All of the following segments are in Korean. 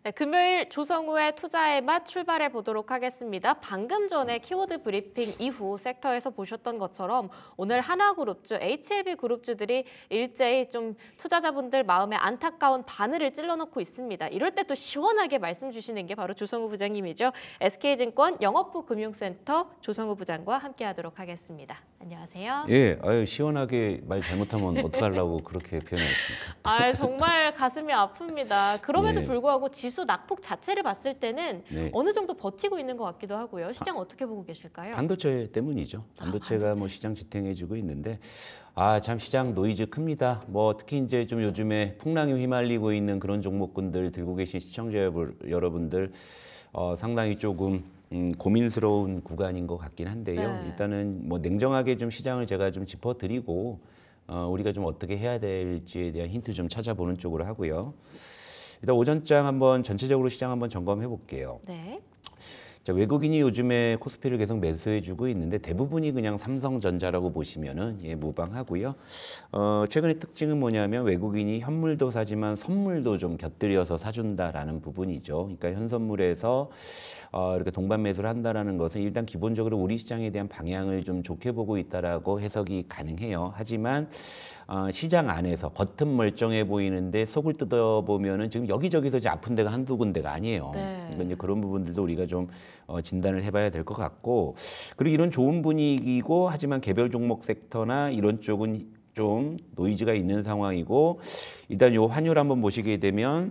네, 금요일 조성우의 투자의 맛 출발해 보도록 하겠습니다. 방금 전에 키워드 브리핑 이후 섹터에서 보셨던 것처럼 오늘 하나그룹주, HLB그룹주들이 일제히 좀 투자자분들 마음에 안타까운 바늘을 찔러놓고 있습니다. 이럴 때 또 시원하게 말씀 주시는 게 바로 조성우 부장님이죠. SK증권 영업부 금융센터 조성우 부장과 함께하도록 하겠습니다. 안녕하세요. 예, 아유 시원하게 말 잘못하면 어떡하려고 그렇게 표현하셨습니까? 아, 정말 가슴이 아픕니다. 그럼에도 예. 불구하고 지수 낙폭 자체를 봤을 때는 네. 어느 정도 버티고 있는 것 같기도 하고요. 시장 어떻게 보고 계실까요? 반도체 때문이죠. 반도체가 반도체. 뭐 시장 지탱해주고 있는데 참 시장 노이즈 큽니다. 뭐 특히 이제 좀 요즘에 풍랑에 휘말리고 있는 그런 종목군들 들고 계신 시청자 여러분들 상당히 조금 고민스러운 구간인 것 같긴 한데요. 네. 일단은 뭐 냉정하게 좀 시장을 제가 좀 짚어드리고 우리가 좀 어떻게 해야 될지에 대한 힌트 좀 찾아보는 쪽으로 하고요. 일단 오전장 한번 전체적으로 시장 한번 점검해 볼게요. 네. 자, 외국인이 요즘에 코스피를 계속 매수해주고 있는데 대부분이 그냥 삼성전자라고 보시면은 무방하고요. 최근의 특징은 뭐냐면 외국인이 현물도 사지만 선물도 좀 곁들여서 사준다라는 부분이죠. 그러니까 현선물에서 이렇게 동반 매수를 한다라는 것은 일단 기본적으로 우리 시장에 대한 방향을 좀 좋게 보고 있다라고 해석이 가능해요. 하지만 시장 안에서 겉은 멀쩡해 보이는데 속을 뜯어보면은 지금 여기저기서 이제 아픈 데가 한두 군데가 아니에요. 네. 그러니까 이제 그런 부분들도 우리가 좀 진단을 해봐야 될 것 같고, 그리고 이런 좋은 분위기고 하지만 개별 종목 섹터나 이런 쪽은 좀 노이즈가 있는 상황이고, 일단 요 환율 한번 보시게 되면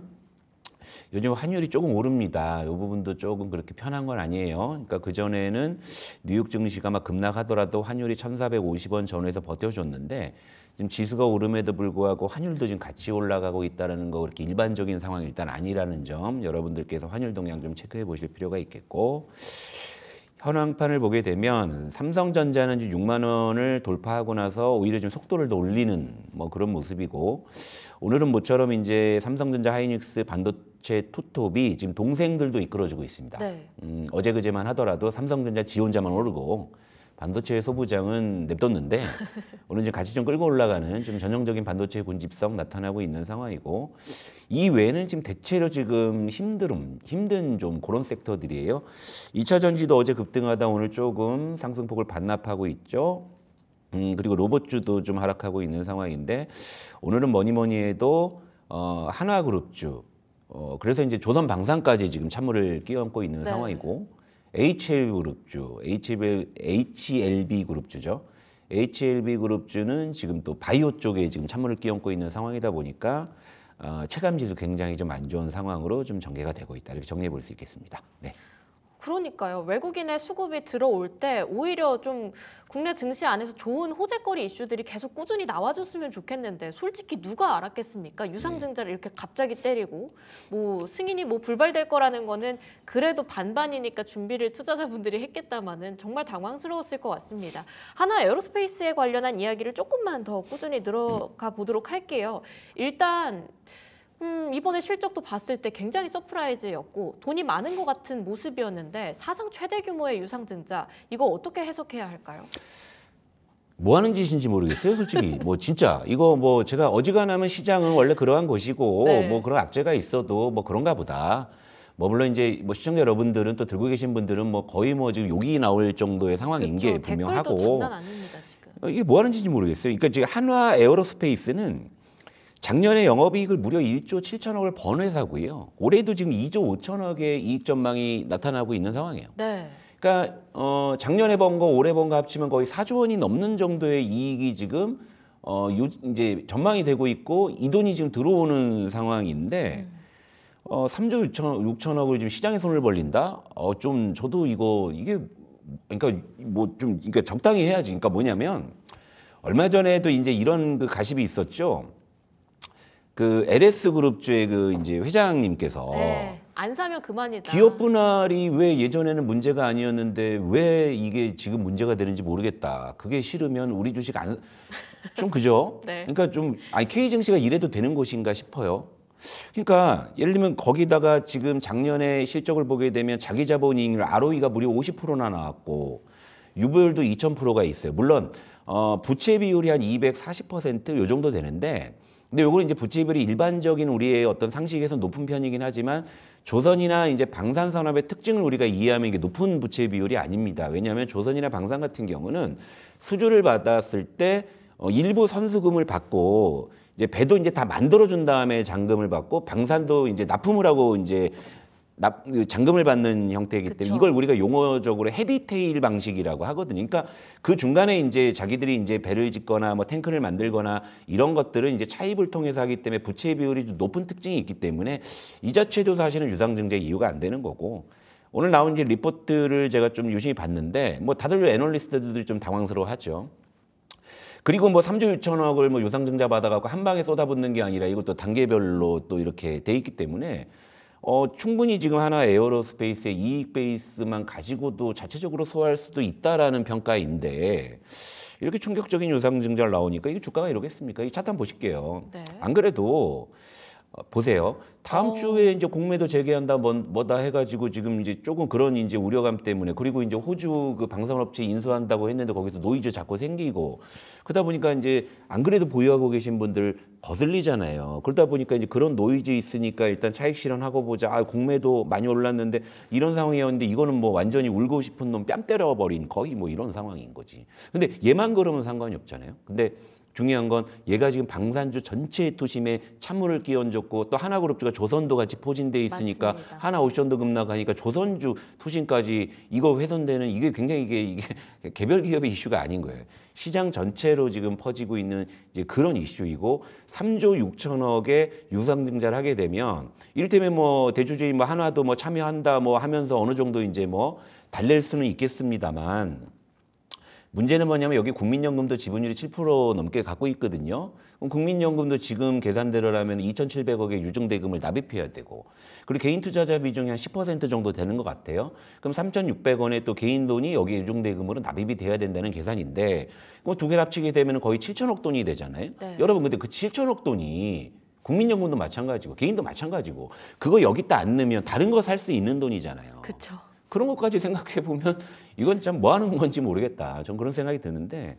요즘 환율이 조금 오릅니다. 이 부분도 조금 그렇게 편한 건 아니에요. 그러니까 그전에는 뉴욕 증시가 막 급락하더라도 환율이 1,450원 전후에서 버텨줬는데 지금 지수가 오름에도 불구하고 환율도 지금 같이 올라가고 있다는 거 그렇게 일반적인 상황이 일단 아니라는 점 여러분들께서 환율 동향 좀 체크해 보실 필요가 있겠고, 현황판을 보게 되면 삼성전자는 이제 6만 원을 돌파하고 나서 오히려 좀 속도를 더 올리는 뭐 그런 모습이고, 오늘은 모처럼 이제 삼성전자 하이닉스 반도체 투톱이 지금 동생들도 이끌어주고 있습니다. 네. 어제 그제만 하더라도 삼성전자 지 혼자만 오르고 반도체 소부장은 냅뒀는데 오늘 이제 같이 좀 끌고 올라가는 좀 전형적인 반도체 군집성 나타나고 있는 상황이고, 이 외에는 지금 대체로 지금 힘든 좀 그런 섹터들이에요. 2차 전지도 어제 급등하다 오늘 조금 상승폭을 반납하고 있죠. 그리고 로봇주도 좀 하락하고 있는 상황인데 오늘은 뭐니 해도 한화그룹주, 그래서 이제 조선방산까지 지금 찬물을 끼얹고 있는 네. 상황이고, HL그룹주, HLB그룹주죠. HLB그룹주는 지금 또 바이오 쪽에 지금 찬물을 끼얹고 있는 상황이다 보니까 체감지수 굉장히 좀 안 좋은 상황으로 좀 전개가 되고 있다. 이렇게 정리해 볼 수 있겠습니다. 네. 그러니까요. 외국인의 수급이 들어올 때 오히려 좀 국내 증시 안에서 좋은 호재거리 이슈들이 계속 꾸준히 나와줬으면 좋겠는데 솔직히 누가 알았겠습니까? 유상증자를 이렇게 갑자기 때리고 뭐 승인이 뭐 불발될 거라는 거는 그래도 반반이니까 준비를 투자자분들이 했겠다마는 정말 당황스러웠을 것 같습니다. 하나 에어로스페이스에 관련한 이야기를 조금만 더 꾸준히 들어가 보도록 할게요. 일단 이번에 실적도 봤을 때 굉장히 서프라이즈였고 돈이 많은 것 같은 모습이었는데 사상 최대 규모의 유상증자, 이거 어떻게 해석해야 할까요? 뭐 하는 짓인지 모르겠어요, 솔직히. 뭐 진짜 이거 뭐 제가 어지간하면 시장은 원래 그러한 것이고 네. 뭐 그런 악재가 있어도 뭐 그런가 보다. 뭐 물론 이제 뭐 시청자 여러분들은 또 들고 계신 분들은 뭐 거의 뭐 지금 욕이 나올 정도의 상황인 게 그렇죠. 댓글도 분명하고, 장난 아닙니다, 지금. 이게 뭐 하는 짓인지 모르겠어요. 그러니까 지금 한화 에어로스페이스는 작년에 영업이익을 무려 1조 7천억을 번 회사고요. 올해도 지금 2조 5천억의 이익 전망이 나타나고 있는 상황이에요. 네. 그러니까 작년에 번 거 올해 번 거 합치면 거의 4조 원이 넘는 정도의 이익이 지금 이제 전망이 되고 있고, 이 돈이 지금 들어오는 상황인데 3조 6천억을 지금 시장에 손을 벌린다? 좀 저도 이게 그러니까 뭐 좀 그러니까 적당히 해야지. 그러니까 뭐냐면 얼마 전에도 이제 이런 그 가십이 있었죠. 그 LS 그룹주의 그 이제 회장님께서 네. 안 사면 그만이다. 기업 분할이 왜 예전에는 문제가 아니었는데 왜 이게 지금 문제가 되는지 모르겠다. 그게 싫으면 우리 주식 좀 그죠? 네. 그러니까 좀 K 증시가 이래도 되는 곳인가 싶어요. 그러니까 예를 들면 거기다가 지금 작년에 실적을 보게 되면 자기 자본이익률 ROE가 무려 50%나 나왔고 유보율도 2000%가 있어요. 물론 부채 비율이 한 240%요 정도 되는데 근데 요거는 이제 부채비율이 일반적인 우리의 어떤 상식에서 높은 편이긴 하지만 조선이나 이제 방산 산업의 특징을 우리가 이해하면 이게 높은 부채 비율이 아닙니다. 왜냐하면 조선이나 방산 같은 경우는 수주를 받았을 때 일부 선수금을 받고 이제 배도 이제 다 만들어 준 다음에 잔금을 받고 방산도 이제 납품을 하고 이제 잔금을 받는 형태이기 때문에 그쵸. 이걸 우리가 용어적으로 헤비테일 방식이라고 하거든요. 그러니까 그 중간에 이제 자기들이 이제 배를 짓거나 뭐 탱크를 만들거나 이런 것들은 이제 차입을 통해서 하기 때문에 부채 비율이 좀 높은 특징이 있기 때문에 이 자체도 사실은 유상증자 이유가 안 되는 거고 오늘 나온 이제 리포트를 제가 좀 유심히 봤는데 뭐 다들 애널리스트들이 좀 당황스러워하죠. 그리고 뭐 3조 6천억을 뭐 유상증자 받아갖고 한 방에 쏟아붓는 게 아니라 이것도 단계별로 또 이렇게 돼 있기 때문에 충분히 지금 하나 에어로스페이스의 이익 베이스만 가지고도 자체적으로 소화할 수도 있다라는 평가인데 이렇게 충격적인 유상증자를 나오니까 이게 주가가 이러겠습니까? 이 차트 한번 보실게요. 네. 안 그래도 보세요. 다음 주에 이제 공매도 재개한다 뭐다 해가지고 지금 이제 조금 그런 이제 우려감 때문에 그리고 이제 호주 그 방산업체 인수한다고 했는데 거기서 노이즈 자꾸 생기고 그러다 보니까 이제 안 그래도 보유하고 계신 분들 거슬리잖아요. 그러다 보니까 이제 그런 노이즈 있으니까 일단 차익 실현하고 보자. 아, 공매도 많이 올랐는데 이런 상황이었는데 이거는 뭐 완전히 울고 싶은 놈 뺨 때려버린 거의 뭐 이런 상황인 거지. 근데 얘만 그러면 상관이 없잖아요. 근데 중요한 건 얘가 지금 방산주 전체의 투심에 찬물을 끼얹었고 또 하나그룹주가 조선도 같이 포진돼 있으니까 맞습니다. 하나오션도 급락하니까 조선주 투심까지 이거 훼손되는 이게 굉장히 이게 개별 기업의 이슈가 아닌 거예요. 시장 전체로 지금 퍼지고 있는 이제 그런 이슈이고 3조 6천억의 유상증자를 하게 되면 이를테면 뭐 대주주인 뭐 한화도 뭐 참여한다 뭐 하면서 어느 정도 이제 뭐 달랠 수는 있겠습니다만 문제는 뭐냐면 여기 국민연금도 지분율이 7% 넘게 갖고 있거든요. 그럼 국민연금도 지금 계산대로라면 2,700억의 유증대금을 납입해야 되고 그리고 개인 투자자 비중이 한 10% 정도 되는 것 같아요. 그럼 3,600원의 또 개인 돈이 여기 유증대금으로 납입이 돼야 된다는 계산인데 그럼 두 개를 합치게 되면 거의 7천억 돈이 되잖아요. 네. 여러분 근데 그 7천억 돈이 국민연금도 마찬가지고 개인도 마찬가지고 그거 여기다 안 넣으면 다른 거 살 수 있는 돈이잖아요. 그렇죠. 그런 것까지 생각해 보면 이건 참 뭐 하는 건지 모르겠다. 전 그런 생각이 드는데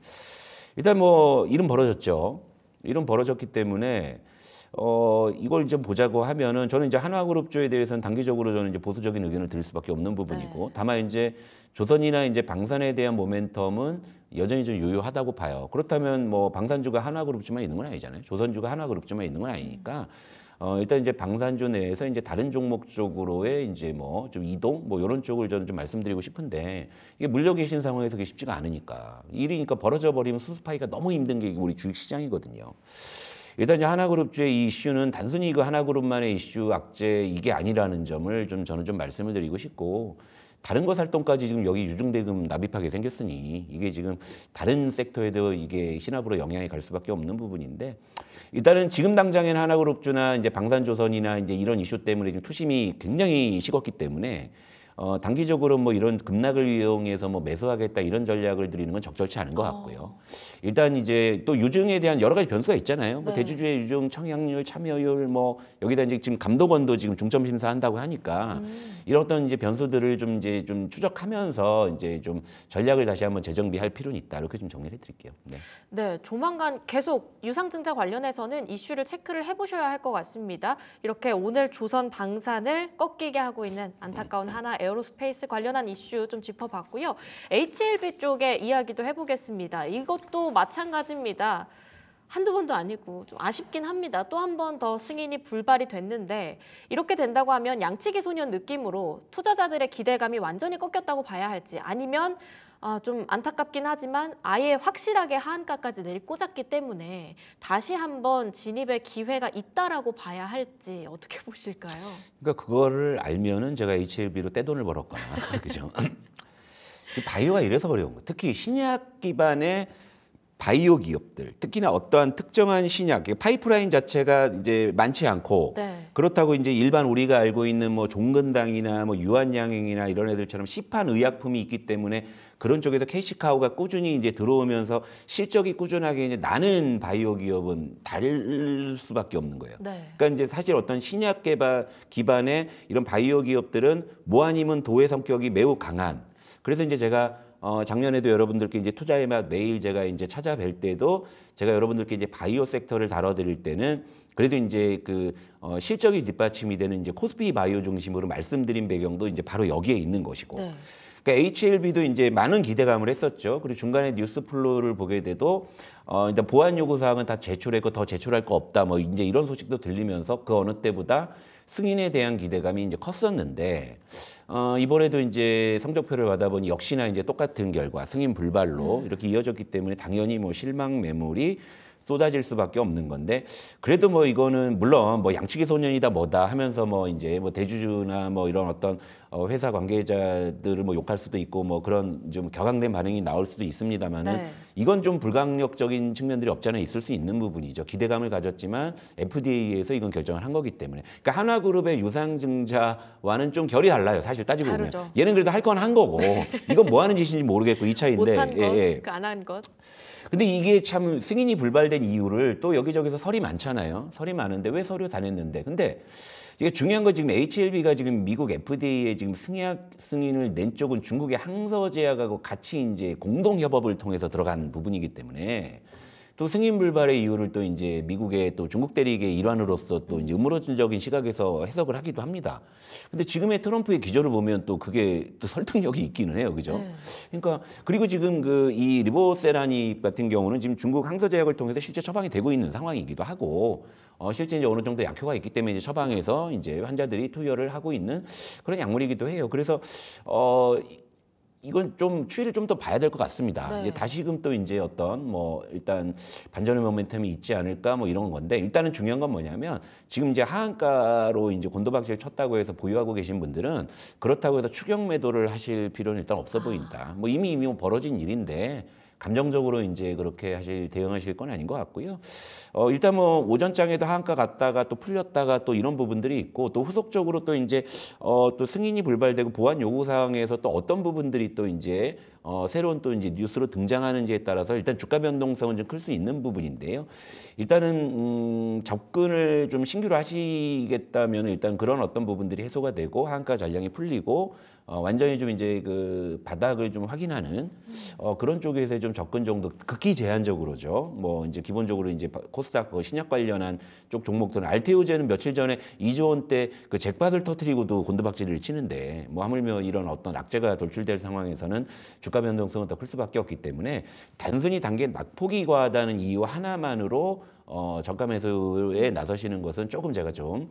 일단 뭐 일은 벌어졌죠. 일은 벌어졌기 때문에 이걸 좀 보자고 하면은 저는 이제 한화그룹주에 대해서는 단기적으로 저는 이제 보수적인 의견을 드릴 수밖에 없는 부분이고 네. 다만 이제 조선이나 이제 방산에 대한 모멘텀은 여전히 좀 유효하다고 봐요. 그렇다면 뭐 방산주가 한화그룹주만 있는 건 아니잖아요. 조선주가 한화그룹주만 있는 건 아니니까. 일단 이제 방산주 내에서 이제 다른 종목 쪽으로의 이제 뭐 좀 이동 뭐 이런 쪽을 저는 좀 말씀드리고 싶은데 이게 물려 계신 상황에서 그게 쉽지가 않으니까 일이니까 벌어져 버리면 수습하기가 너무 힘든 게 우리 주식 시장이거든요. 일단 이제 하나그룹주의 이 이슈는 단순히 그 하나그룹만의 이슈 악재 이게 아니라는 점을 좀 저는 좀 말씀을 드리고 싶고 다른 거 살 돈까지 지금 여기 유증대금 납입하게 생겼으니 이게 지금 다른 섹터에도 이게 신압으로 영향이 갈 수밖에 없는 부분인데 일단은 지금 당장에는 하나그룹주나 이제 방산조선이나 이제 이런 이슈 때문에 지금 투심이 굉장히 식었기 때문에 단기적으로 뭐 이런 급락을 이용해서 뭐 매수하겠다 이런 전략을 들이는 건 적절치 않은 것 같고요. 일단 이제 또 유증에 대한 여러 가지 변수가 있잖아요. 뭐 네. 대주주의 유증 청약률, 참여율 뭐 여기다 이제 지금 감독원도 지금 중점 심사한다고 하니까 이런 어떤 이제 변수들을 좀 이제 좀 추적하면서 이제 좀 전략을 다시 한번 재정비할 필요는 있다. 이렇게 좀 정리를 해드릴게요. 네. 네, 조만간 계속 유상증자 관련해서는 이슈를 체크를 해보셔야 할 것 같습니다. 이렇게 오늘 조선 방산을 꺾이게 하고 있는 안타까운 하나 에어로스페이스 관련한 이슈 좀 짚어봤고요. HLB 쪽에 이야기도 해보겠습니다. 이것도 마찬가지입니다. 한두 번도 아니고 좀 아쉽긴 합니다. 또 한 번 더 승인이 불발이 됐는데 이렇게 된다고 하면 양치기 소년 느낌으로 투자자들의 기대감이 완전히 꺾였다고 봐야 할지 아니면 좀 안타깝긴 하지만 아예 확실하게 하한가까지 내리꽂았기 때문에 다시 한번 진입의 기회가 있다라고 봐야 할지 어떻게 보실까요? 그러니까 그거를 알면은 제가 HLB로 떼돈을 벌었거나 그죠? 바이오가 이래서 어려운 거. 특히 신약 기반의 바이오 기업들, 특히나 어떠한 특정한 신약, 파이프라인 자체가 이제 많지 않고 네. 그렇다고 이제 일반 우리가 알고 있는 뭐 종근당이나 뭐 유한양행이나 이런 애들처럼 시판 의약품이 있기 때문에 그런 쪽에서 캐시카우가 꾸준히 이제 들어오면서 실적이 꾸준하게 이제 나는 바이오 기업은 다를 수밖에 없는 거예요. 네. 그러니까 이제 사실 어떤 신약 개발 기반의 이런 바이오 기업들은 뭐 아니면 도의 성격이 매우 강한. 그래서 이제 제가 작년에도 여러분들께 이제 투자의 맛 매일 제가 이제 찾아뵐 때도 제가 여러분들께 이제 바이오 섹터를 다뤄드릴 때는 그래도 이제 실적이 뒷받침이 되는 이제 코스피 바이오 중심으로 말씀드린 배경도 이제 바로 여기에 있는 것이고. 네. 그러니까 HLB도 이제 많은 기대감을 했었죠. 그리고 중간에 뉴스 플로우를 보게 돼도 일단 보안 요구 사항은 다 제출했고 더 제출할 거 없다. 뭐 이제 이런 소식도 들리면서 그 어느 때보다 승인에 대한 기대감이 이제 컸었는데 이번에도 이제 성적표를 받아보니 역시나 이제 똑같은 결과 승인 불발로 이렇게 이어졌기 때문에 당연히 뭐 실망 매물이 쏟아질 수밖에 없는 건데 그래도 뭐 이거는 물론 뭐 양치기 소년이다 뭐다 하면서 뭐 이제 뭐 대주주나 뭐 이런 어떤 회사 관계자들을 뭐 욕할 수도 있고 뭐 그런 좀 격앙된 반응이 나올 수도 있습니다만은 네. 이건 좀 불강력적인 측면들이 없지 않아 있을 수 있는 부분이죠. 기대감을 가졌지만 FDA에서 이건 결정을 한 거기 때문에. 그러니까 하나그룹의 유상증자와는 좀 결이 달라요. 사실 따지고 보면. 다르죠. 얘는 그래도 할 건 한 거고 이건 뭐 하는 짓인지 모르겠고 이 차이인데. 못한 것, 안 한 것. 근데 이게 참 승인이 불발된 이유를 또 여기저기서 설이 많잖아요. 설이 많은데 왜 서류 다 냈는데. 근데 이게 중요한 건 지금 HLB가 지금 미국 FDA에 지금 승인을 낸 쪽은 중국의 항서제약하고 같이 이제 공동 협업을 통해서 들어간 부분이기 때문에 또 승인 불발의 이유를 또 이제 미국의 또 중국 대리의 일환으로서 또 이제 음모론적인 시각에서 해석을 하기도 합니다. 근데 지금의 트럼프의 기조를 보면 또 그게 또 설득력이 있기는 해요. 그죠? 네. 그러니까 그리고 지금 이 리보세라닙 같은 경우는 지금 중국 항서제약을 통해서 실제 처방이 되고 있는 상황이기도 하고 실제 이제 어느 정도 약효가 있기 때문에 이제 처방해서 이제 환자들이 투여를 하고 있는 그런 약물이기도 해요. 그래서 이건 좀 추이를 좀 더 봐야 될 것 같습니다. 네. 이제 다시금 또 이제 어떤 뭐 일단 반전의 모멘텀이 있지 않을까 뭐 이런 건데 일단은 중요한 건 뭐냐면 지금 이제 하한가로 이제 곤도박질 쳤다고 해서 보유하고 계신 분들은 그렇다고 해서 추격 매도를 하실 필요는 일단 없어 보인다. 뭐 이미 뭐 벌어진 일인데 감정적으로 이제 그렇게 대응하실 건 아닌 것 같고요. 일단 뭐 오전장에도 하한가 갔다가 또 풀렸다가 또 이런 부분들이 있고 또 후속적으로 또 이제 또 승인이 불발되고 보안 요구 사항에서 또 어떤 부분들이 또 이제 새로운 또 이제 뉴스로 등장하는지에 따라서 일단 주가 변동성은 좀 클 수 있는 부분인데요. 일단은 접근을 좀 신규로 하시겠다면 일단 그런 어떤 부분들이 해소가 되고 하한가 전량이 풀리고 완전히 좀 이제 그 바닥을 좀 확인하는 그런 쪽에서 좀 접근 정도 극히 제한적으로죠. 뭐 이제 기본적으로 이제 코스닥 신약 관련한 쪽 종목들은 알테오제는 며칠 전에 2조 원대 그 잭팟을 터뜨리고도 곤두박질을 치는데 뭐 하물며 이런 어떤 악재가 돌출될 상황에서는 주가 변동성은 더 클 수밖에 없기 때문에 단순히 단계 낙폭이 과하다는 이유 하나만으로 저가 매수에 나서시는 것은 조금 제가 좀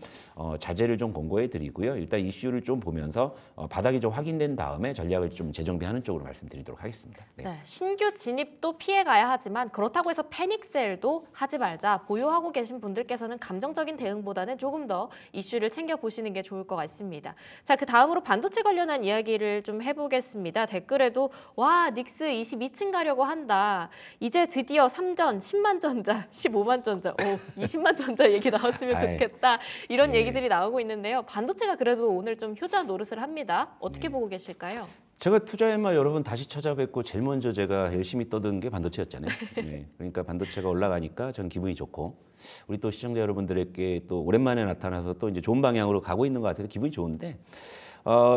자제를 좀 권고해 드리고요. 일단 이슈를 좀 보면서 바닥이 좀 확인된 다음에 전략을 좀 재정비하는 쪽으로 말씀드리도록 하겠습니다. 네. 네, 신규 진입도 피해가야 하지만 그렇다고 해서 패닉셀도 하지 말자. 보유하고 계신 분들께서는 감정적인 대응보다는 조금 더 이슈를 챙겨보시는 게 좋을 것 같습니다. 자, 그 다음으로 반도체 관련한 이야기를 좀 해보겠습니다. 댓글에도 와, 닉스 22층 가려고 한다. 이제 드디어 3전, 10만 전자, 15만 전자, 20만 전자 얘기 나왔으면 좋겠다. 이런 얘기들이 나오고 있는데요. 반도체가 그래도 오늘 좀 효자 노릇을 합니다. 어떻게 보고 계실까요? 제가 투자의 맛 여러분 다시 찾아뵙고 제일 먼저 제가 열심히 떠든 게 반도체였잖아요. 네. 그러니까 반도체가 올라가니까 저는 기분이 좋고 우리 또 시청자 여러분들에게 또 오랜만에 나타나서 또 이제 좋은 방향으로 가고 있는 것 같아서 기분이 좋은데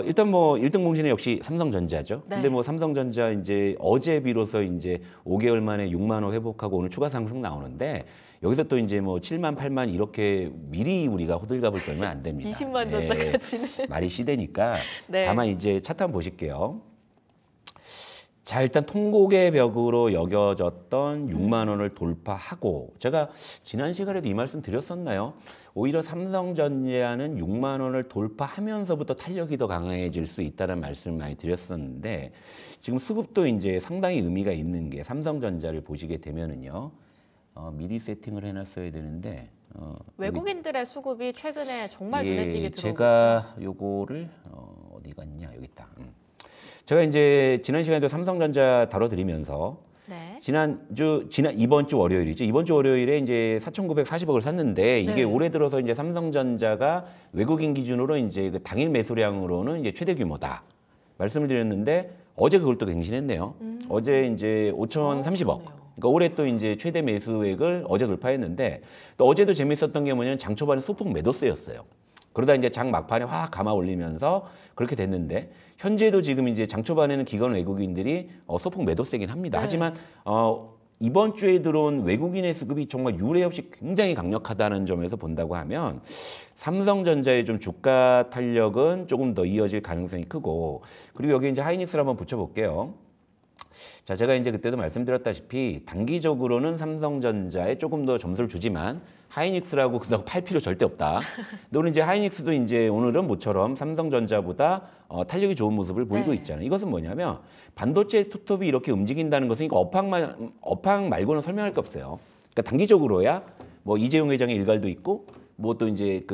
일단 뭐 1등 공신은 역시 삼성전자죠. 네. 근데 뭐 삼성전자 이제 어제 비로소 이제 5개월 만에 6만 원 회복하고 오늘 추가 상승 나오는데 여기서 또 이제 뭐 7만, 8만 이렇게 미리 우리가 호들갑을 떨면 안 됩니다. 20만 전자까지는. 말이 시대니까 네. 다만 이제 차트 한번 보실게요. 자, 일단 통곡의 벽으로 여겨졌던 6만 원을 돌파하고 제가 지난 시간에도 이 말씀 드렸었나요? 오히려 삼성전자는 6만 원을 돌파하면서부터 탄력이 더 강해질 수 있다는 말씀을 많이 드렸었는데 지금 수급도 이제 상당히 의미가 있는 게 삼성전자를 보시게 되면은요. 미리 세팅을 해놨어야 되는데 외국인들의 수급이 최근에 정말 눈에 띄게 들어오고 제가 요거를 어디 갔냐 여기 있다. 제가 이제 지난 시간에도 삼성전자 다뤄드리면서 네. 이번 주 월요일이죠. 이번 주 월요일에 이제 4,940억을 샀는데 이게 네. 올해 들어서 이제 삼성전자가 외국인 기준으로 이제 그 당일 매수량으로는 이제 최대 규모다 말씀을 드렸는데 어제 그걸 또 갱신했네요. 어제 이제 5,030억. 그러네요. 그러니까 올해 또 이제 최대 매수액을 어제 돌파했는데 또 어제도 재밌었던 게 뭐냐면 장 초반에 소폭 매도세였어요. 그러다 이제 장 막판에 확 감아 올리면서 그렇게 됐는데 현재도 지금 이제 장 초반에는 기관 외국인들이 소폭 매도 세긴 합니다. 네. 하지만 이번 주에 들어온 외국인의 수급이 정말 유례 없이 굉장히 강력하다는 점에서 본다고 하면 삼성전자의 좀 주가 탄력은 조금 더 이어질 가능성이 크고 그리고 여기 이제 하이닉스를 한번 붙여볼게요. 자, 제가 이제 그때도 말씀드렸다시피 단기적으로는 삼성전자에 조금 더 점수를 주지만 하이닉스라고 그렇다고 팔 필요 절대 없다. 근데 오늘 이제 하이닉스도 이제 오늘은 모처럼 삼성전자보다 탄력이 좋은 모습을 보이고 네. 있잖아요. 이것은 뭐냐면 반도체 투톱이 이렇게 움직인다는 것은 이거 업황 말고는 설명할 게 없어요. 그러니까 단기적으로야 뭐 이재용 회장의 일갈도 있고 뭐 또 이제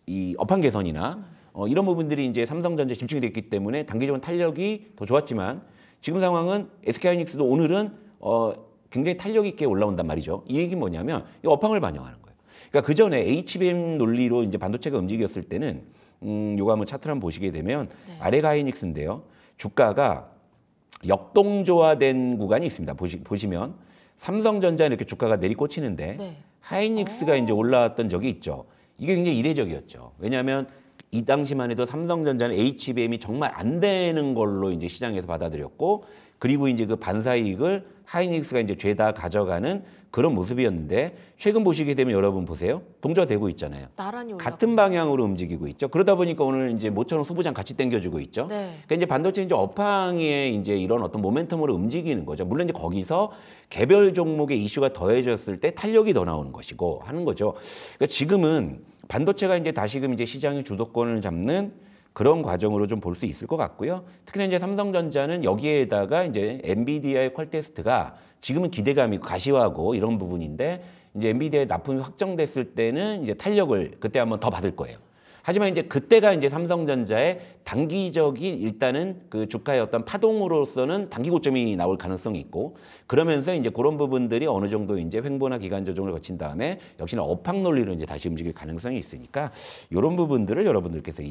이 업황 개선이나 이런 부분들이 이제 삼성전자에 집중이 됐기 때문에 단기적으로 탄력이 더 좋았지만 지금 상황은 SK하이닉스도 오늘은 굉장히 탄력 있게 올라온단 말이죠. 이 얘기는 뭐냐면 이 업황을 반영하는 거예요. 그러니까 그 전에 HBM 논리로 이제 반도체가 움직였을 때는 요거 한번 차트를 한번 보시게 되면 네. 아래가 하이닉스인데요. 주가가 역동조화된 구간이 있습니다. 보시면 삼성전자는 이렇게 주가가 내리꽂히는데 네. 하이닉스가 이제 올라왔던 적이 있죠. 이게 굉장히 이례적이었죠. 왜냐하면 이 당시만 해도 삼성전자는 HBM이 정말 안 되는 걸로 이제 시장에서 받아들였고 그리고 이제 그 반사 이익을 하이닉스가 이제 죄다 가져가는 그런 모습이었는데 최근 보시게 되면 여러분 보세요. 동조되고 있잖아요. 나란히 올라. 같은 방향으로 움직이고 있죠. 그러다 보니까 오늘 이제 모처럼 소부장 같이 당겨주고 있죠. 네. 그러니까 이제 반도체 이제 업황에 이제 이런 어떤 모멘텀으로 움직이는 거죠. 물론 이제 거기서 개별 종목의 이슈가 더해졌을 때 탄력이 더 나오는 것이고 하는 거죠. 그러니까 지금은 반도체가 이제 다시금 이제 시장의 주도권을 잡는 그런 과정으로 좀 볼 수 있을 것 같고요. 특히나 이제 삼성전자는 여기에다가 이제 엔비디아의 퀄테스트가 지금은 기대감이 가시화하고 이런 부분인데 이제 엔비디아의 납품이 확정됐을 때는 이제 탄력을 그때 한번 더 받을 거예요. 하지만 이제 그때가 이제 삼성전자의 단기적인 일단은 그 주가의 어떤 파동으로서는 단기 고점이 나올 가능성이 있고 그러면서 이제 그런 부분들이 어느 정도 이제 횡보나 기간 조정을 거친 다음에 역시나 업황 논리로 이제 다시 움직일 가능성이 있으니까 이런 부분들을 여러분들께서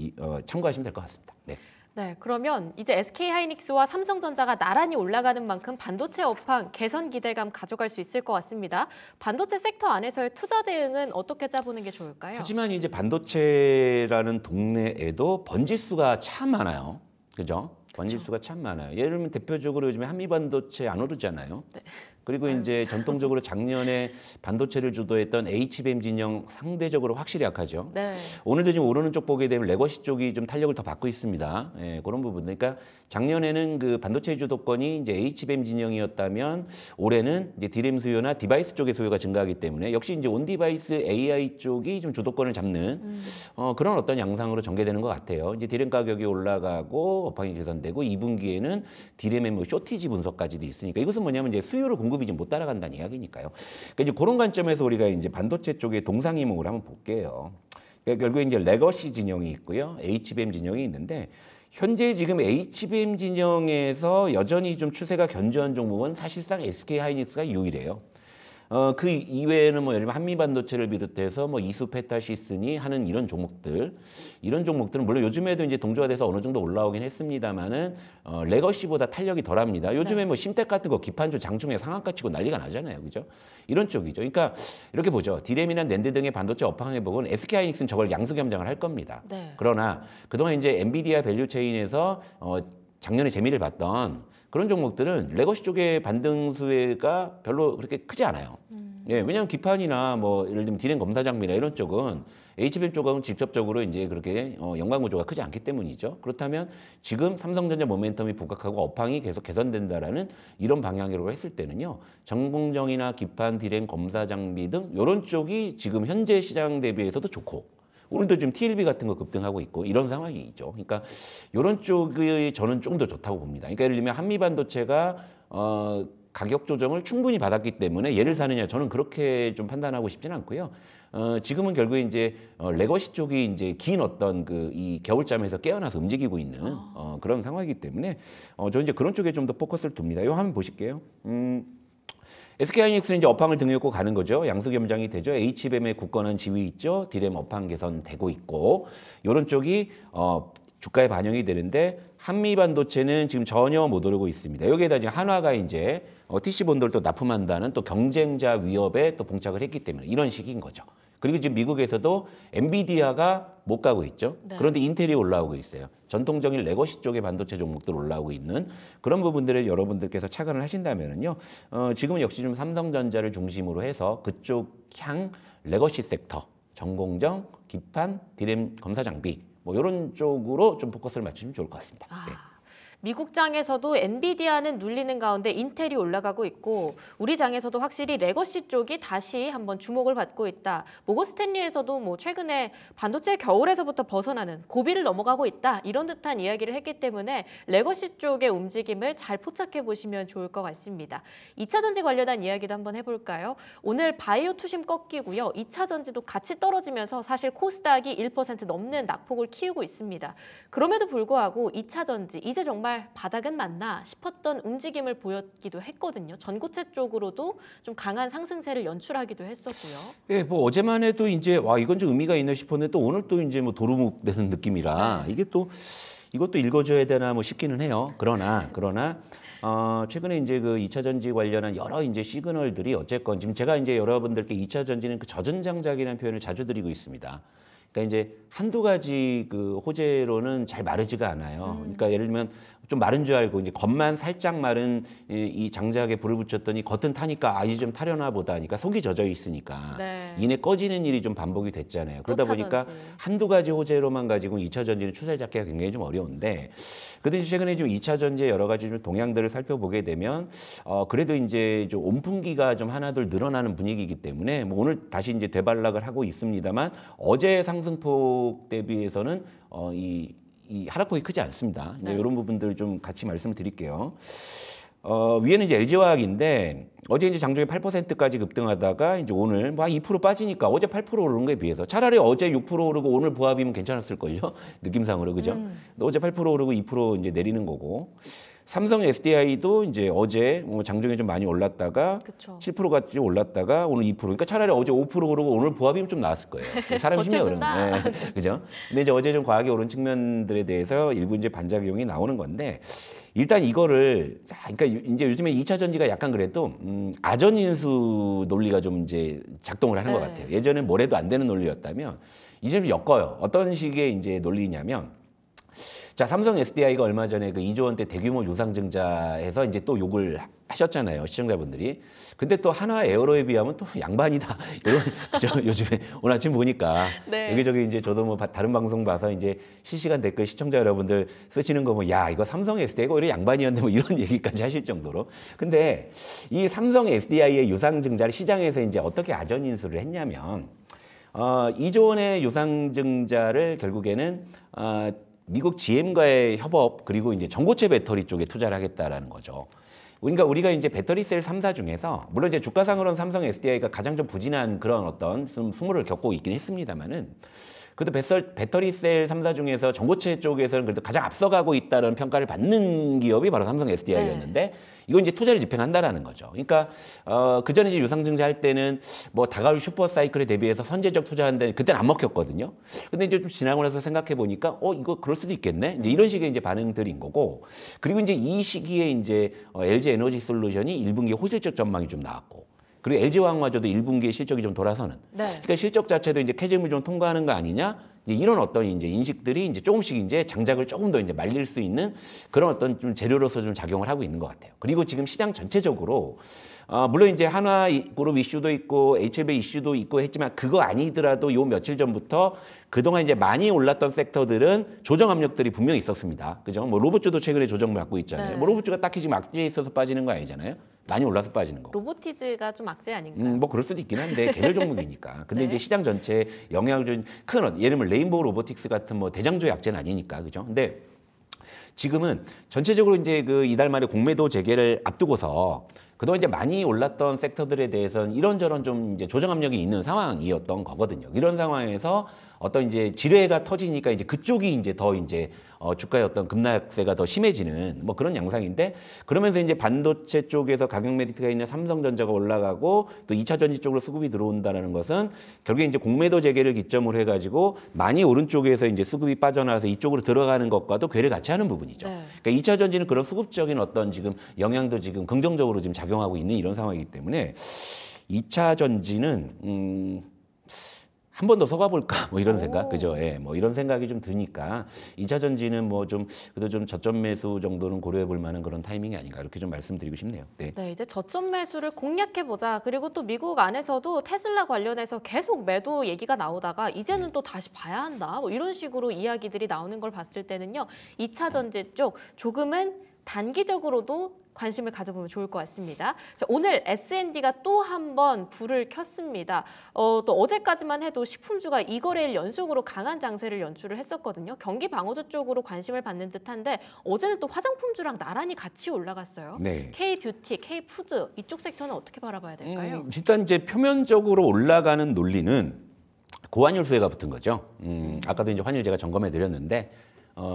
참고하시면 될 것 같습니다. 네. 네, 그러면 이제 SK하이닉스와 삼성전자가 나란히 올라가는 만큼 반도체 업황 개선 기대감 가져갈 수 있을 것 같습니다. 반도체 섹터 안에서의 투자 대응은 어떻게 짜보는 게 좋을까요? 하지만 이제 반도체라는 동네에도 번지수가 참 많아요. 그죠? 번지수가 참 많아요. 예를 들면 대표적으로 요즘에 한미반도체 안 오르잖아요. 네. 그리고 이제 전통적으로 작년에 반도체를 주도했던 HBM 진영 상대적으로 확실히 약하죠. 네. 오늘도 지금 오르는 쪽 보게 되면 레거시 쪽이 좀 탄력을 더 받고 있습니다. 예, 그런 부분. 그러니까 작년에는 그 반도체 주도권이 이제 HBM 진영이었다면 올해는 이제 디램 수요나 디바이스 쪽의 수요가 증가하기 때문에 역시 이제 온 디바이스 AI 쪽이 좀 주도권을 잡는 그런 어떤 양상으로 전개되는 것 같아요. 이제 디램 가격이 올라가고 업황이 개선되고 2분기에는 디램의 뭐 쇼티지 분석까지도 있으니까 이것은 뭐냐면 이제 수요를 공급이 지금 못 따라간다는 이야기니까요. 그러니까 이제 그런 관점에서 우리가 이제 반도체 쪽의 동상이몽을 한번 볼게요. 그러니까 결국에 이제 레거시 진영이 있고요, HBM 진영이 있는데 현재 지금 HBM 진영에서 여전히 좀 추세가 견조한 종목은 사실상 SK하이닉스가 유일해요. 그 이외에는 뭐 예를 들면 한미반도체를 비롯해서 뭐 이수 페타시스니 하는 이런 종목들은 물론 요즘에도 이제 동조화돼서 어느 정도 올라오긴 했습니다만은 레거시보다 탄력이 덜합니다. 요즘에 뭐 심텍 같은 거 기판주 장중에 상한가 치고 난리가 나잖아요, 그죠? 이런 쪽이죠. 그러니까 이렇게 보죠. 디램이나 낸드 등의 반도체 업황 회복은 SK하이닉스는 저걸 양수겸장을 할 겁니다. 네. 그러나 그동안 이제 엔비디아 밸류체인에서 작년에 재미를 봤던 그런 종목들은 레거시 쪽의 반등 수혜가 별로 그렇게 크지 않아요. 예, 왜냐하면 기판이나 뭐 예를 들면 디램 검사 장비나 이런 쪽은 HBM 쪽하고는 직접적으로 이제 그렇게 연관 구조가 크지 않기 때문이죠. 그렇다면 지금 삼성전자 모멘텀이 부각하고 업황이 계속 개선된다라는 이런 방향으로 했을 때는요, 전공정이나 기판, 디램 검사 장비 등 이런 쪽이 지금 현재 시장 대비해서도 좋고. 오늘도 지금 TLB 같은 거 급등하고 있고 이런 상황이죠. 그러니까 이런 쪽이 저는 조금 더 좋다고 봅니다. 그러니까 예를 들면 한미반도체가 가격 조정을 충분히 받았기 때문에 얘를 사느냐 저는 그렇게 좀 판단하고 싶지는 않고요. 지금은 결국에 이제 레거시 쪽이 이제 긴 어떤 그 이 겨울잠에서 깨어나서 움직이고 있는 그런 상황이기 때문에 저는 이제 그런 쪽에 좀 더 포커스를 둡니다. 이거 한번 보실게요. SK하이닉스는 이제 업황을 등려고 가는 거죠. 양수겸장이 되죠. HBM의 굳건한 지위 있죠. 디램 업황 개선되고 있고 이런 쪽이 주가에 반영이 되는데 한미반도체는 지금 전혀 못 오르고 있습니다. 여기에다 지금 한화가 이제 TC 본드를 또 납품한다는 또 경쟁자 위협에 또 봉착을 했기 때문에 이런 식인 거죠. 그리고 지금 미국에서도 엔비디아가 못 가고 있죠. 네. 그런데 인텔이 올라오고 있어요. 전통적인 레거시 쪽의 반도체 종목들 올라오고 있는 그런 부분들을 여러분들께서 착안을 하신다면은요. 지금은 역시 좀 삼성전자를 중심으로 해서 그쪽 향 레거시 섹터, 전공정, 기판, 디램 검사 장비 뭐 이런 쪽으로 좀 포커스를 맞추시면 좋을 것 같습니다. 네. 미국 장에서도 엔비디아는 눌리는 가운데 인텔이 올라가고 있고 우리 장에서도 확실히 레거시 쪽이 다시 한번 주목을 받고 있다. 모건 스탠리에서도 뭐 최근에 반도체 겨울에서부터 벗어나는 고비를 넘어가고 있다. 이런 듯한 이야기를 했기 때문에 레거시 쪽의 움직임을 잘 포착해 보시면 좋을 것 같습니다. 2차 전지 관련한 이야기도 한번 해볼까요? 오늘 바이오 투심 꺾이고요. 2차 전지도 같이 떨어지면서 사실 코스닥이 1% 넘는 낙폭을 키우고 있습니다. 그럼에도 불구하고 2차 전지 이제 정말 바닥은 맞나 싶었던 움직임을 보였기도 했거든요. 전고체 쪽으로도 좀 강한 상승세를 연출하기도 했었고요. 예, 뭐 어제만 해도 이제 와 이건 좀 의미가 있나 싶었는데 또 오늘 또 이제 뭐 도루묵 되는 느낌이라 이게 또 이것도 읽어줘야 되나 뭐 싶기는 해요. 그러나 최근에 이제 그 2차 전지 관련한 여러 이제 시그널들이 어쨌건 지금 제가 이제 여러분들께 2차 전지는 그 젖은 장작이라는 표현을 자주 드리고 있습니다. 그러니까 이제 한두 가지 그 호재로는 잘 마르지가 않아요. 그러니까 예를 들면 좀 마른 줄 알고 이제 겉만 살짝 마른 이 장작에 불을 붙였더니 겉은 타니까 이제 좀 타려나 보다 하니까 속이 젖어 있으니까 이내 꺼지는 일이 좀 반복이 됐잖아요. 그러다 보니까 한두 가지 호재로만 가지고 2차 전지는 추세를 잡기가 굉장히 좀 어려운데 그래도 최근에 좀 2차 전지의 여러 가지 좀 동향들을 살펴보게 되면 그래도 이제 좀 온풍기가 좀 하나둘 늘어나는 분위기이기 때문에 뭐 오늘 다시 이제 되발락을 하고 있습니다만 어제 상승폭 대비해서는 이 하락폭이 크지 않습니다. 이런 부분들 좀 같이 말씀을 드릴게요. 위에는 이제 LG화학인데 어제 이제 장중에 8%까지 급등하다가 이제 오늘 뭐 2% 빠지니까 어제 8% 오른 거에 비해서 차라리 어제 6% 오르고 오늘 보합이면 괜찮았을걸요. 느낌상으로 그죠? 근데 어제 8% 오르고 2% 이제 내리는 거고. 삼성 SDI도 이제 어제 장중에 좀 많이 올랐다가 그쵸. 7%까지 올랐다가 오늘 2%. 그러니까 차라리 어제 5% 오르고 오늘 보합이면 좀 나았을 거예요. 사람 심리가 그런 거예요. 네. 그죠? 근데 이제 어제 좀 과하게 오른 측면들에 대해서 일부 이제 반작용이 나오는 건데 일단 이거를 그러니까 이제 요즘에 2차 전지가 약간 그래도 아전인수 논리가 좀 이제 작동을 하는 것 같아요. 예전에 뭘 해도 안 되는 논리였다면 이제 좀 엮어요. 어떤 식의 이제 논리냐면 자, 삼성 SDI가 얼마 전에 그 2조 원대 대규모 유상증자해서 이제 또 욕을 하셨잖아요, 시청자분들이. 근데 또 한화 에어로에 비하면 또 양반이다. 이런 그죠? 요즘에 오늘 아침 보니까 여기저기 이제 저도 뭐 다른 방송 봐서 이제 실시간 댓글 시청자 여러분들 쓰시는 거 뭐 야, 이거 삼성 SDI가 오히려 양반이었네 뭐 이런 얘기까지 하실 정도로. 근데 이 삼성 SDI의 유상증자를 시장에서 이제 어떻게 아전 인수를 했냐면 2조 원의 유상증자를 결국에는 미국 GM과의 협업 그리고 이제 전고체 배터리 쪽에 투자를 하겠다라는 거죠. 그러니까 우리가 이제 배터리 셀 3사 중에서 물론 이제 주가상으로는 삼성 SDI가 가장 좀 부진한 그런 어떤 수모를 겪고 있긴 했습니다만은 그래도 배터리 셀 3사 중에서 전고체 쪽에서는 그래도 가장 앞서가고 있다는 평가를 받는 기업이 바로 삼성 SDI였는데 이건 이제 투자를 집행한다라는 거죠. 그러니까 그 전에 이제 유상증자 할 때는 뭐 다가올 슈퍼 사이클에 대비해서 선제적 투자한데 그때는 안 먹혔거든요. 근데 이제 좀 지나고 나서 생각해 보니까 이거 그럴 수도 있겠네. 이제 이런 식의 이제 반응들인 거고. 그리고 이제 이 시기에 이제 LG 에너지 솔루션이 1분기 호실적 전망이 좀 나왔고. 그리고 LG화학마저도 1분기에 실적이 좀 돌아서는. 그러니까 실적 자체도 이제 캐즘을 좀 통과하는 거 아니냐? 이제 이런 어떤 이제 인식들이 이제 조금씩 이제 장작을 조금 더 이제 말릴 수 있는 그런 어떤 좀 재료로서 좀 작용을 하고 있는 것 같아요. 그리고 지금 시장 전체적으로 물론 이제 한화그룹 이슈도 있고 HLB 이슈도 있고 했지만 그거 아니더라도 요 며칠 전부터 그동안 이제 많이 올랐던 섹터들은 조정 압력들이 분명히 있었습니다. 그죠? 뭐 로봇주도 최근에 조정을 받고 있잖아요. 뭐 로봇주가 딱히 지금 악재에 있어서 빠지는 거 아니잖아요. 많이 올라서 빠지는 거. 로보티즈가 좀 악재 아닌가? 뭐 그럴 수도 있긴 한데 개별 종목이니까. 근데 이제 시장 전체에 영향을 준 큰 예를 들면 레인보우 로보틱스 같은 뭐 대장주의 악재는 아니니까. 그죠? 근데 지금은 전체적으로 이제 그 이달 말에 공매도 재개를 앞두고서 그동안 이제 많이 올랐던 섹터들에 대해서는 이런저런 좀 이제 조정 압력이 있는 상황이었던 거거든요. 이런 상황에서 어떤 이제 지뢰가 터지니까 이제 그쪽이 이제 더 이제 주가의 어떤 급락세가 더 심해지는 뭐 그런 양상인데 그러면서 이제 반도체 쪽에서 가격 메리트가 있는 삼성전자가 올라가고 또 2차 전지 쪽으로 수급이 들어온다는 것은 결국에 이제 공매도 재개를 기점으로 해가지고 많이 오른쪽에서 이제 수급이 빠져나와서 이쪽으로 들어가는 것과도 괴를 같이 하는 부분이죠. 그러니까 2차 전지는 그런 수급적인 어떤 지금 영향도 지금 긍정적으로 지금 작용하고 있는 이런 상황이기 때문에 2차 전지는 한 번 더 속아볼까 뭐 이런 생각, 오. 그죠? 예, 뭐 이런 생각이 좀 드니까 2차 전지는 뭐 좀 그래도 좀 저점 매수 정도는 고려해볼 만한 그런 타이밍이 아닌가 이렇게 좀 말씀드리고 싶네요. 네. 네, 이제 저점 매수를 공략해보자. 그리고 또 미국 안에서도 테슬라 관련해서 계속 매도 얘기가 나오다가 이제는 또 다시 봐야 한다. 뭐 이런 식으로 이야기들이 나오는 걸 봤을 때는요. 2차 전지 쪽 조금은 단기적으로도 관심을 가져보면 좋을 것 같습니다. 자, 오늘 S&D가 또 한 번 불을 켰습니다. 또 어제까지만 해도 식품주가 2거래일 연속으로 강한 장세를 연출을 했었거든요. 경기 방어주 쪽으로 관심을 받는 듯한데 어제는 또 화장품주랑 나란히 같이 올라갔어요. 네. K뷰티, K푸드 이쪽 섹터는 어떻게 바라봐야 될까요? 일단 이제 표면적으로 올라가는 논리는 고환율 수혜가 붙은 거죠. 아까도 이제 환율 제가 점검해 드렸는데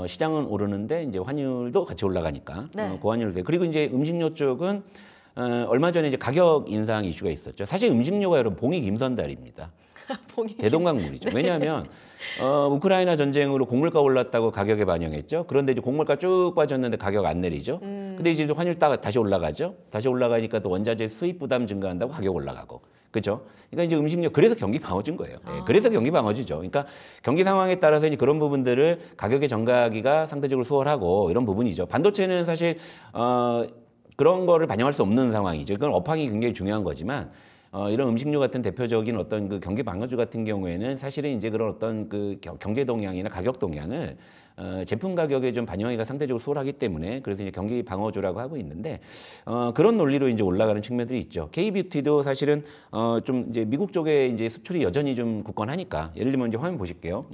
시장은 오르는데 이제 환율도 같이 올라가니까 네. 고환율 수혜. 그리고 이제 음식료 쪽은 얼마 전에 이제 가격 인상 이슈가 있었죠. 사실 음식료가 여러분 봉익 임선달입니다. 봉이 대동강물이죠. 왜냐하면 우크라이나 전쟁으로 곡물가 올랐다고 가격에 반영했죠. 그런데 이제 곡물가 쭉 빠졌는데 가격 안 내리죠. 근데 이제 환율 다시 올라가죠. 다시 올라가니까 또 원자재 수입 부담 증가한다고 가격 올라가고. 그렇죠? 그러니까 이제 음식료 그래서 경기 방어주인 거예요. 네, 그래서 경기 방어주죠. 그러니까 경기 상황에 따라서 이제 그런 부분들을 가격의 전가하기가 상대적으로 수월하고 이런 부분이죠. 반도체는 사실 그런 거를 반영할 수 없는 상황이죠. 그건 업황이 굉장히 중요한 거지만 이런 음식료 같은 대표적인 어떤 그 경기 방어주 같은 경우에는 사실은 이제 그런 어떤 그 경제 동향이나 가격 동향을 제품 가격에 좀 반영하기가 상대적으로 수월하기 때문에 그래서 이제 경기 방어주라고 하고 있는데 그런 논리로 이제 올라가는 측면들이 있죠. K뷰티도 사실은 좀 이제 미국 쪽에 이제 수출이 여전히 좀 굳건하니까 예를 들면 이제 화면 보실게요.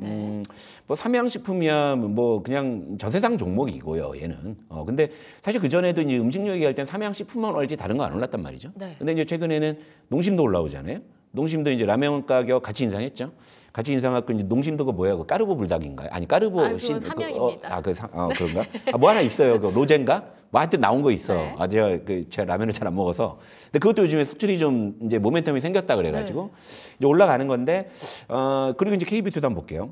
뭐 삼양식품이야 뭐 그냥 저세상 종목이고요. 얘는. 근데 사실 그 전에도 이제 음식료 얘기할 땐 삼양식품만 올지 다른 거 안 올랐단 말이죠. 네. 근데 이제 최근에는 농심도 올라오잖아요. 농심도 이제 라면 가격 같이 인상했죠. 같이 인상하고 이제 농심도가 뭐야? 그 까르보 불닭인가요? 아니 까르보 그건 삼양입니다. 그런가? 뭐 하나 있어요. 그 로젠가? 뭐 하여튼 나온 거 있어. 네. 제가 라면을 잘 안 먹어서. 근데 그것도 요즘에 수출이 좀 이제 모멘텀이 생겼다 그래가지고 네. 이제 올라가는 건데 그리고 이제 KBT도 한번 볼게요.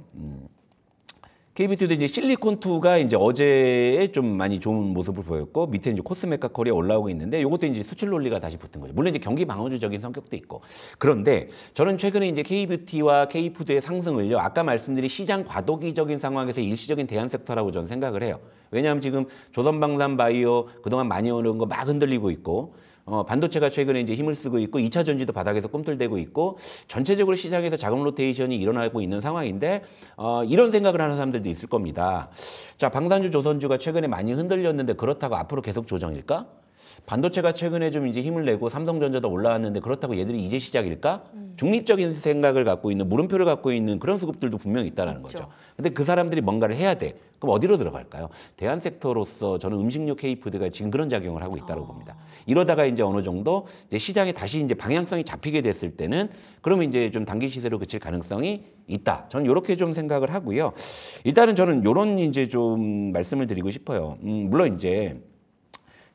KBT도 이제 실리콘2가 이제 어제에 좀 많이 좋은 모습을 보였고 밑에 이제 코스메카 코리아 올라오고 있는데 이것도 이제 수출 논리가 다시 붙은 거죠. 물론 이제 경기 방어주적인 성격도 있고. 그런데 저는 최근에 이제 K뷰티와 K푸드의 상승을요. 아까 말씀드린 시장 과도기적인 상황에서 일시적인 대안 섹터라고 저는 생각을 해요. 왜냐하면 지금 조선방산 바이오 그동안 많이 오른 거 막 흔들리고 있고 반도체가 최근에 이제 힘을 쓰고 있고 2차 전지도 바닥에서 꿈틀대고 있고 전체적으로 시장에서 자금 로테이션이 일어나고 있는 상황인데 이런 생각을 하는 사람들도 있을 겁니다. 자, 방산주, 조선주가 최근에 많이 흔들렸는데 그렇다고 앞으로 계속 조정일까? 반도체가 최근에 좀 이제 힘을 내고 삼성전자도 올라왔는데 그렇다고 얘들이 이제 시작일까? 중립적인 생각을 갖고 있는 물음표를 갖고 있는 그런 수급들도 분명히 있다는 있죠. 거죠. 근데 그 사람들이 뭔가를 해야 돼. 그럼 어디로 들어갈까요? 대안 섹터로서 저는 음식료 K푸드가 지금 그런 작용을 하고 있다고 봅니다. 이러다가 이제 어느 정도 이제 시장에 다시 이제 방향성이 잡히게 됐을 때는 그러면 이제 좀 단기 시세로 그칠 가능성이 있다. 저는 이렇게 좀 생각을 하고요. 일단은 저는 이런 이제 좀 말씀을 드리고 싶어요. 물론 이제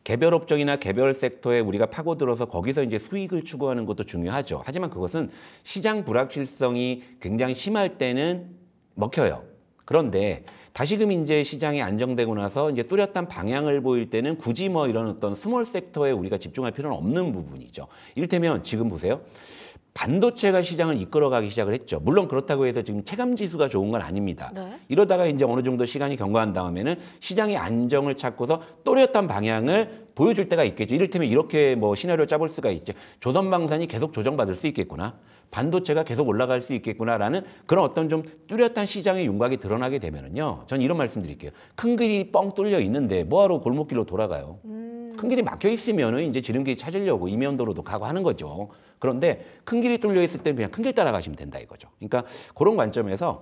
개별 업종이나 개별 섹터에 우리가 파고들어서 거기서 이제 수익을 추구하는 것도 중요하죠. 하지만 그것은 시장 불확실성이 굉장히 심할 때는 먹혀요. 그런데 다시금 이제 시장이 안정되고 나서 이제 뚜렷한 방향을 보일 때는 굳이 뭐 이런 어떤 스몰 섹터에 우리가 집중할 필요는 없는 부분이죠. 이를테면 지금 보세요. 반도체가 시장을 이끌어가기 시작을 했죠. 물론 그렇다고 해서 지금 체감 지수가 좋은 건 아닙니다. 네. 이러다가 이제 어느 정도 시간이 경과한 다음에는 시장의 안정을 찾고서 또렷한 방향을 보여줄 때가 있겠죠. 이를테면 이렇게 뭐 시나리오 짜볼 수가 있죠. 조선방산이 계속 조정받을 수 있겠구나. 반도체가 계속 올라갈 수 있겠구나라는 그런 어떤 좀 뚜렷한 시장의 윤곽이 드러나게 되면은요. 전 이런 말씀 드릴게요. 큰 길이 뻥 뚫려 있는데 뭐하러 골목길로 돌아가요. 큰 길이 막혀 있으면은 이제 지름길 찾으려고 이면도로도 가고 하는 거죠. 그런데 큰 길이 뚫려 있을 때는 그냥 큰 길 따라가시면 된다 이거죠. 그러니까 그런 관점에서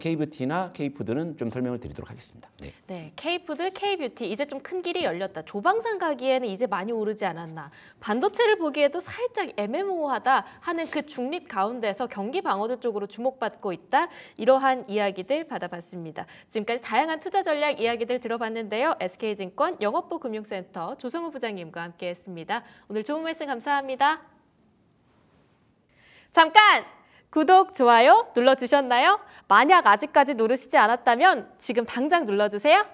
K뷰티나 K푸드는 좀 설명을 드리도록 하겠습니다. 네. 네, K푸드, K뷰티 이제 좀 큰 길이 열렸다. 조방산 가기에는 이제 많이 오르지 않았나. 반도체를 보기에도 살짝 애매모호하다 하는 그 중립 가운데서 경기 방어주 쪽으로 주목받고 있다. 이러한 이야기들 받아봤습니다. 지금까지 다양한 투자 전략 이야기들 들어봤는데요. SK증권 영업부 금융센터 조성우 부장님과 함께했습니다. 오늘 좋은 말씀 감사합니다. 잠깐! 구독, 좋아요 눌러주셨나요? 만약 아직까지 누르시지 않았다면 지금 당장 눌러주세요.